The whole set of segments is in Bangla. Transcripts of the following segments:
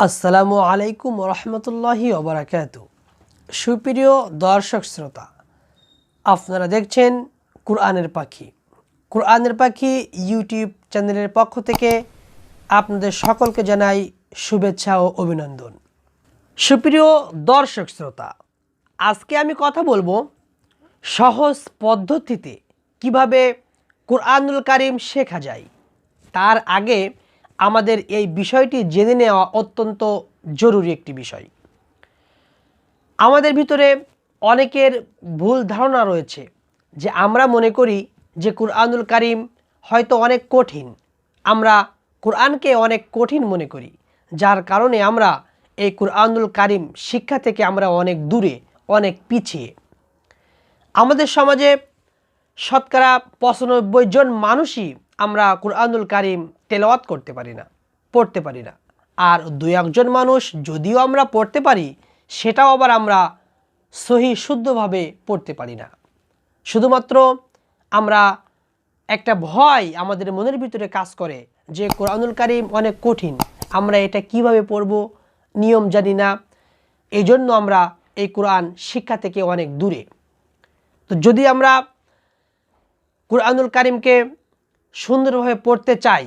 আসসালামু আলাইকুম রহমতুল্লাহি ওবারাকাতু। সুপ্রিয় দর্শক শ্রোতা, আপনারা দেখছেন কুরআনের পাখি। কুরআনের পাখি ইউটিউব চ্যানেলের পক্ষ থেকে আপনাদের সকলকে জানাই শুভেচ্ছা ও অভিনন্দন। সুপ্রিয় দর্শক শ্রোতা, আজকে আমি কথা বলবো সহজ পদ্ধতিতে কিভাবে কুরআনুল কারীম শেখা যায়। তার আগে আমাদের এই বিষয়টি জেনে নেওয়া অত্যন্ত জরুরি একটি বিষয়। আমাদের ভিতরে অনেকের ভুল ধারণা রয়েছে যে আমরা মনে করি যে কুরআনুল কারীম হয়তো অনেক কঠিন, আমরা কুরআনকে অনেক কঠিন মনে করি, যার কারণে আমরা এই কুরআনুল কারীম শিক্ষা থেকে আমরা অনেক দূরে, অনেক পিছিয়ে। আমাদের সমাজে শতকরা ৯৫ জন মানুষই আমরা কুরআনুল কারীম তেলাওয়াত করতে পারি না, পড়তে পারি না। আর ২-১ জন মানুষ যদিও আমরা পড়তে পারি, সেটাও আবার আমরা সহি শুদ্ধভাবে পড়তে পারি না। শুধুমাত্র আমরা একটা ভয় আমাদের মনের ভিতরে কাজ করে যে কুরআনুল কারীম অনেক কঠিন, আমরা এটা কিভাবে পড়ব, নিয়ম জানি না, এই জন্য আমরা এই কুরআন শিক্ষা থেকে অনেক দূরে। তো যদি আমরা কুরআনুল কারীমকে সুন্দরভাবে পড়তে চাই,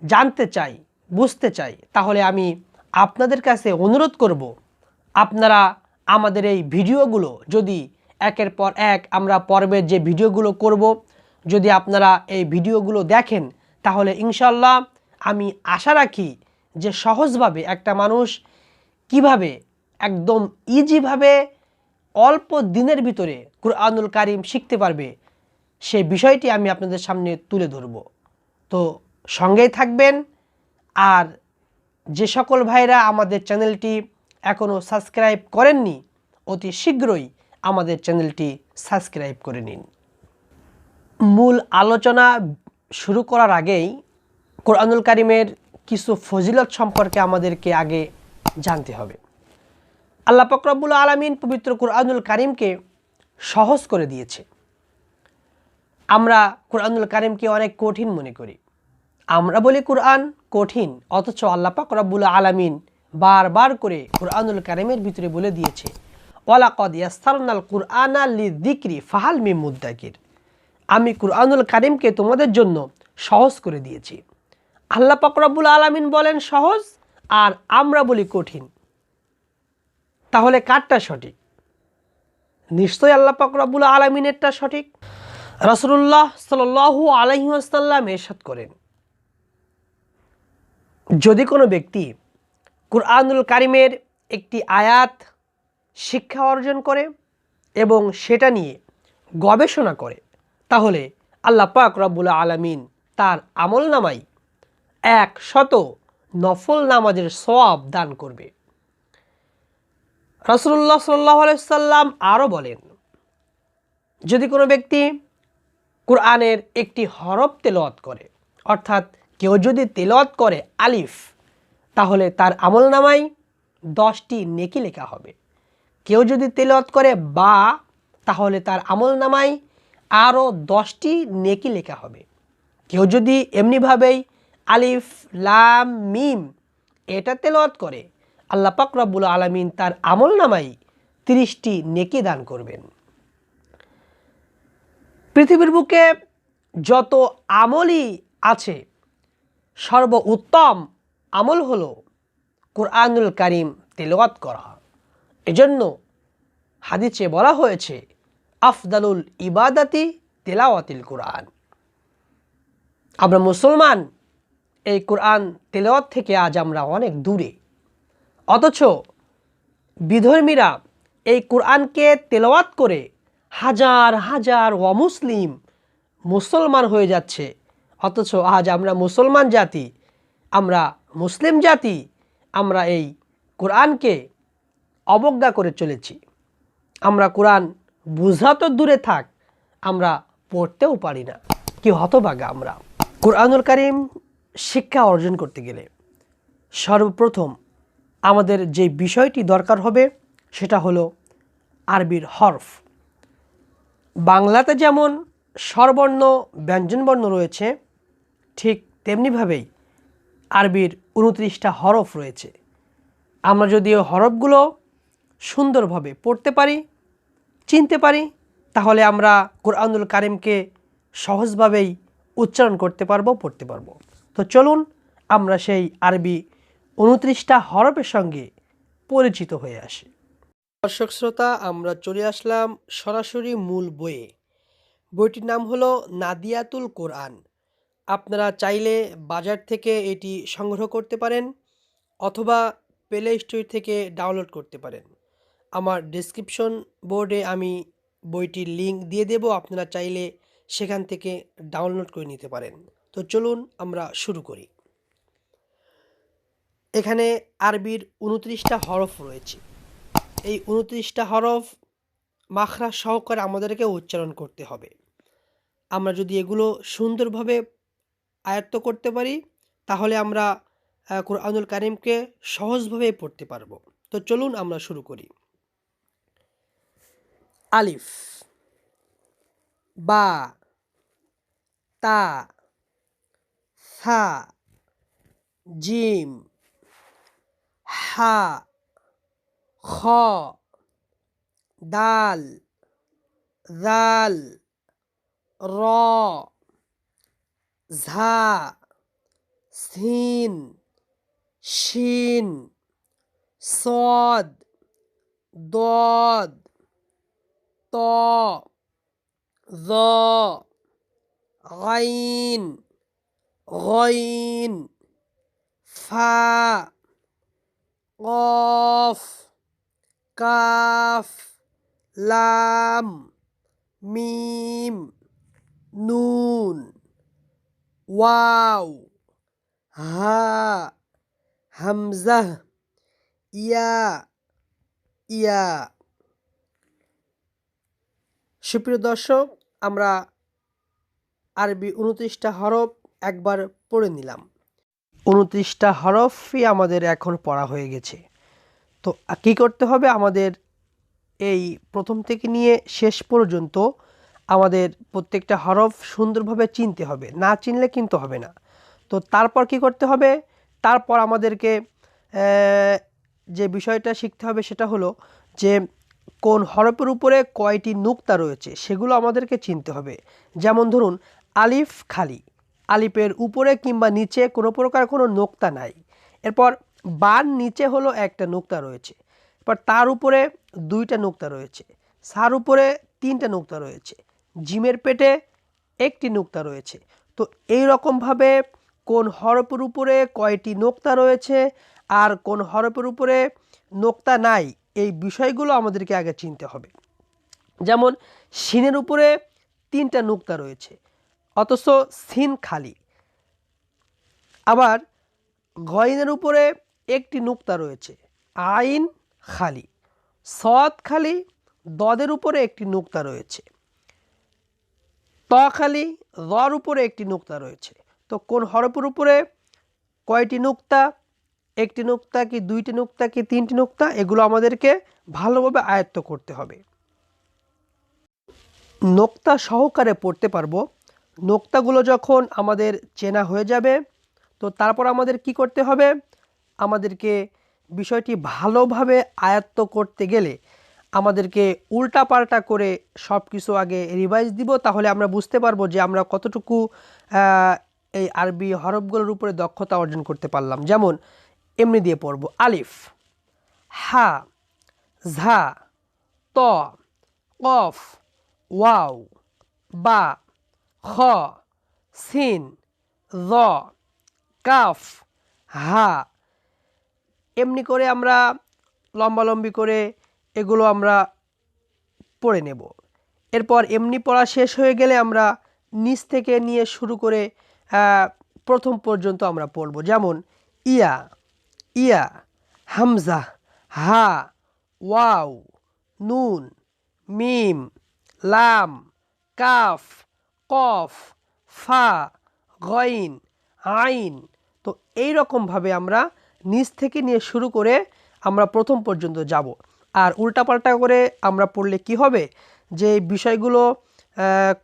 জানতে চাই, বুঝতে চাই, তাহলে আমি আপনাদের কাছে অনুরোধ করব, আপনারা আমাদের এই ভিডিওগুলো যদি একের পর এক আমরা পর্বের যে ভিডিওগুলো করব, যদি আপনারা এই ভিডিওগুলো দেখেন, তাহলে ইনশাল্লাহ আমি আশা রাখি যে সহজভাবে একটা মানুষ কিভাবে একদম ইজিভাবে অল্প দিনের ভিতরে কুরআনুল কারীম শিখতে পারবে, সেই বিষয়টি আমি আপনাদের সামনে তুলে ধরব। তো সঙ্গেই থাকবেন। আর যে সকল ভাইরা আমাদের চ্যানেলটি এখনও সাবস্ক্রাইব করেননি, অতি শীঘ্রই আমাদের চ্যানেলটি সাবস্ক্রাইব করে নিন। মূল আলোচনা শুরু করার আগেই কুরআনুল কারীমের কিছু ফজিলত সম্পর্কে আমাদেরকে আগে জানতে হবে। আল্লাহ পাক রব্বুল আলামিন পবিত্র কুরআনুল কারীমকে সহজ করে দিয়েছে। আমরা কুরআনুল কারীমকে অনেক কঠিন মনে করি। আমরা বলি কুরআন কঠিন, অথচ আল্লাহ পাক রব্বুল আলামিন বারবার করে কুরআনুল কারীমের ভিতরে বলে দিয়েছে, ওয়ালাকাদ ইয়াসসারনাল কুরআনা লিযিকরি ফাহাল মিন মুদ্দাকির। আমি কুরআনুল কারীমকে তোমাদের জন্য সহজ করে দিয়েছি। আল্লাহ পাক রব্বুল আলামিন বলেন সহজ, আর আমরা বলি কঠিন। তাহলে কারটা সঠিক? নিশ্চয়ই আল্লাহ পাক রব্বুল আলামিনেরটা সঠিক। রাসূলুল্লাহ সাল্লাল্লাহু আলাইহি ওয়াসাল্লাম ইরশাদ করেন, যদি কোনো ব্যক্তি কুরআনুল কারীমের একটি আয়াত শিক্ষা অর্জন করে এবং সেটা নিয়ে গবেষণা করে, তাহলে আল্লাহ পাক রব্বুল আলামিন তার আমলনামায় ১০০ নফল নামাজের সওয়াব দান করবে। রাসূলুল্লাহ সাল্লাল্লাহু আলাইহি ওয়াসাল্লাম আরও বলেন, যদি কোনো ব্যক্তি কুরআনের একটি হরফ তেলাওয়াত করে, অর্থাৎ কেউ যদি তেলাওয়াত করে আলিফ, তাহলে তার আমলনামায় 10টি নেকি লেখা হবে। কেউ যদি তেলাওয়াত করে বা, তাহলে তার আমলনামায় আরও 10টি নেকি লেখা হবে। কেউ যদি এমনিভাবেই আলিফ লাম মিম এটা তেলাওয়াত করে, আল্লাহ পাক রব্বুল আলামিন তার আমলনামায় 30টি নেকি দান করবেন। পৃথিবীর বুকে যত আমলই আছে, সর্বোত্তম আমল হলো কুরআনুল কারীম তেলাওয়াত করা। এজন্য হাদিসে বলা হয়েছে, আফদালুল ইবাদাতি তেলাওয়াতিল কুরআন। আমরা মুসলমান, এই কুরআন তেলাওয়াত থেকে আজ আমরা অনেক দূরে, অথচ বিধর্মীরা এই কুরআনকে তেলাওয়াত করে হাজার হাজার অমুসলিম মুসলমান হয়ে যাচ্ছে। অথচ আজ আমরা মুসলমান জাতি, আমরা মুসলিম জাতি, আমরা এই কুরআনকে অবজ্ঞা করে চলেছি। আমরা কুরআন বুঝা তো দূরে থাক, আমরা পড়তেও পারি না। কি হতভাগা আমরা। কুরআনুল কারীম শিক্ষা অর্জন করতে গেলে সর্বপ্রথম আমাদের যে বিষয়টি দরকার হবে সেটা হলো আরবির হরফ। বাংলাতে যেমন স্বরবর্ণ ব্যঞ্জনবর্ণ রয়েছে, ঠিক তেমনিভাবেই আরবির 29টা হরফ রয়েছে। আমরা যদি হরফগুলো সুন্দরভাবে পড়তে পারি, চিনতে পারি, তাহলে আমরা কুরআনুল কারীমকে সহজভাবেই উচ্চারণ করতে পারবো, পড়তে পারবো। তো চলুন আমরা সেই আরবি 29টা হরফের সঙ্গে পরিচিত হয়ে আসি। দর্শক শ্রোতা, আমরা চলে আসলাম সরাসরি মূল বইয়ে। বইটির নাম হলো নাদিয়াতুল কোরআন। আপনারা চাইলে বাজার থেকে এটি সংগ্রহ করতে পারেন অথবা প্লে স্টোর থেকে ডাউনলোড করতে পারেন। আমার ডেসক্রিপশন বোর্ডে আমি বইটির লিঙ্ক দিয়ে দেব, আপনারা চাইলে সেখান থেকে ডাউনলোড করে নিতে পারেন। তো চলুন আমরা শুরু করি। এখানে আরবির 29টা হরফ রয়েছে। এই 29টা হরফ মাখরাজ সহকারে আমাদেরকে উচ্চারণ করতে হবে। আমরা যদি এগুলো সুন্দরভাবে আয়ত্ত করতে পারি, তাহলে আমরা কুরআনুল কারীমকে সহজভাবে পড়তে পারবো। তো চলুন আমরা শুরু করি। আলিফ, বা, তা, সা, জিম, হা, খ, দাল, জাল, র, ঝা, সিন, শিন, সদ, দদ, ত, য, গাইন, গইন, ফা, কফ, কাফ, লাম, মিম, নুন, ওয়াও, হা, হামজা, ইয়া, ইয়া। সুপ্রিয় দর্শক, আমরা আরবি 29টা হরফ একবার পড়ে নিলাম। 29টা হরফই আমাদের এখন পড়া হয়ে গেছে। তো কী করতে হবে? আমাদের এই প্রথম থেকে নিয়ে শেষ পর্যন্ত আমাদের প্রত্যেকটা হরফ সুন্দরভাবে চিনতে হবে, না চিনলে কিন্তু হবে না। তো তারপর কি করতে হবে? তারপর আমাদেরকে যে বিষয়টা শিখতে হবে সেটা হলো যে কোন হরফের উপরে কয়টি নুক্তা রয়েছে সেগুলো আমাদেরকে চিনতে হবে। যেমন ধরুন আলিফ খালি, আলিফের উপরে কিংবা নিচে কোনো প্রকার কোনো নোক্তা নাই। এরপর বার নিচে হলো একটা নোক্তা রয়েছে, এরপর তার উপরে 2টা নোক্তা রয়েছে, সার উপরে 3টা নোক্তা রয়েছে, জিমের পেটে 1টি নোক্তা রয়েছে। তো এই রকমভাবে কোন হরফের উপরে কয়টি নোক্তা রয়েছে আর কোন হরফের উপরে নোক্তা নাই, এই বিষয়গুলো আমাদেরকে আগে চিনতে হবে। যেমন সিনের উপরে 3টা নোক্তা রয়েছে অথচ সিন খালি, আবার গইনের উপরে 1টি নোক্তা রয়েছে, আইন খালি, সদ খালি, দদের উপরে 1টি নোক্তা রয়েছে, ত খালি, রর উপরে 1টি নোক্তা রয়েছে। তো কোন হরফের উপরে কয়টি নোক্তা, 1টি নোক্তা কি 2টি নোক্তা কি 3টি নোক্তা, এগুলো আমাদেরকে ভালোভাবে আয়ত্ত করতে হবে। নোক্তা সহকারে পড়তে পারবো। নোক্তাগুলো যখন আমাদের চেনা হয়ে যাবে, তো তারপর আমাদের কি করতে হবে? আমাদেরকে বিষয়টি ভালোভাবে আয়ত্ত করতে গেলে আমাদেরকে উল্টাপাল্টা করে সব কিছু আগে রিভাইজ দিব, তাহলে আমরা বুঝতে পারবো যে আমরা কতটুকু এই আরবি হরফগুলোর উপরে দক্ষতা অর্জন করতে পারলাম। যেমন এমনি দিয়ে পড়ব: আলিফ, হা, ঝা, ত, কফ, ওয়াও, বা, খ, সিন, য, কাফ, হা। এমনি করে আমরা লম্বালম্বি করে এগুলো আমরা পড়ে নেব। এরপর এমনি পড়া শেষ হয়ে গেলে আমরা নিচ থেকে নিয়ে শুরু করে প্রথম পর্যন্ত আমরা পড়ব। যেমন ইয়া, ইয়া, হামজা, হা, ওয়াও, নুন, মিম, লাম, কাফ, কফ, ফা, গইন, আইন। তো এই রকমভাবে আমরা নিচ থেকে নিয়ে শুরু করে আমরা প্রথম পর্যন্ত যাব। আর উল্টাপাল্টা করে আমরা পড়লে কি হবে, যে বিষয়গুলো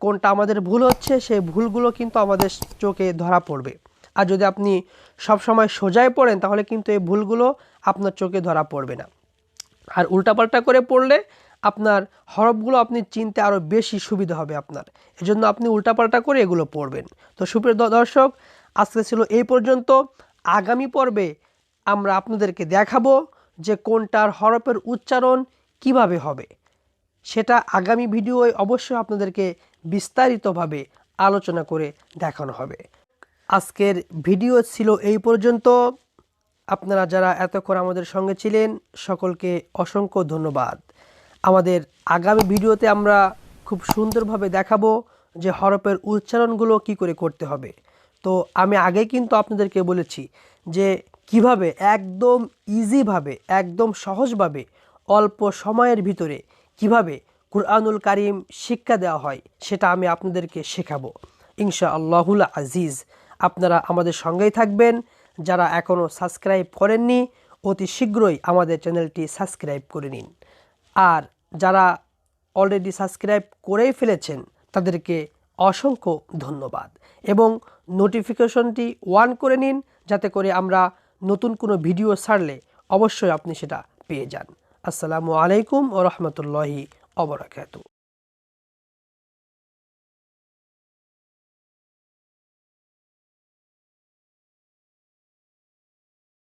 কোনটা আমাদের ভুল হচ্ছে সেই ভুলগুলো কিন্তু আমাদের চোখে ধরা পড়বে। আর যদি আপনি সব সময় সোজায় পড়েন তাহলে কিন্তু এই ভুলগুলো আপনার চোখে ধরা পড়বে না। আর উল্টাপাল্টা করে পড়লে আপনার হরফগুলো আপনি চিনতে আরও বেশি সুবিধা হবে আপনার, এজন্য আপনি উল্টাপাল্টা করে এগুলো পড়বেন। তো সুপ্রিয় দর্শক, আজকে ছিল এই পর্যন্ত। আগামী পর্বে আমরা আপনাদেরকে দেখাবো যে কোনটার হরফের উচ্চারণ কিভাবে হবে, সেটা আগামী ভিডিওয় অবশ্যই আপনাদেরকে বিস্তারিতভাবে আলোচনা করে দেখানো হবে। আজকের ভিডিও ছিল এই পর্যন্ত। আপনারা যারা এতক্ষণ আমাদের সঙ্গে ছিলেন সকলকে অসংখ্য ধন্যবাদ। আমাদের আগামী ভিডিওতে আমরা খুব সুন্দরভাবে দেখাবো যে হরফের উচ্চারণগুলো কি করে করতে হবে। তো আমি আগে কিন্তু আপনাদেরকে বলেছি যে কিভাবে একদম ইজিভাবে, একদম সহজভাবে, অল্প সময়ের ভিতরে কিভাবে কুরআনুল কারীম শিক্ষা দেওয়া হয় সেটা আমি আপনাদেরকে শেখাবো ইনশাআল্লাহুল আজিজ। আপনারা আমাদের সঙ্গেই থাকবেন। যারা এখনও সাবস্ক্রাইব করেননি অতি শীঘ্রই আমাদের চ্যানেলটি সাবস্ক্রাইব করে নিন। আর যারা অলরেডি সাবস্ক্রাইব করেই ফেলেছেন তাদেরকে অসংখ্য ধন্যবাদ, এবং নোটিফিকেশনটি অন করে নিন যাতে করে আমরা নতুন কোনো ভিডিও ছাড়লে অবশ্যই আপনি সেটা পেয়ে যান। আসসালামু আলাইকুম ওয়া রাহমাতুল্লাহি ওয়া বারাকাতুহু।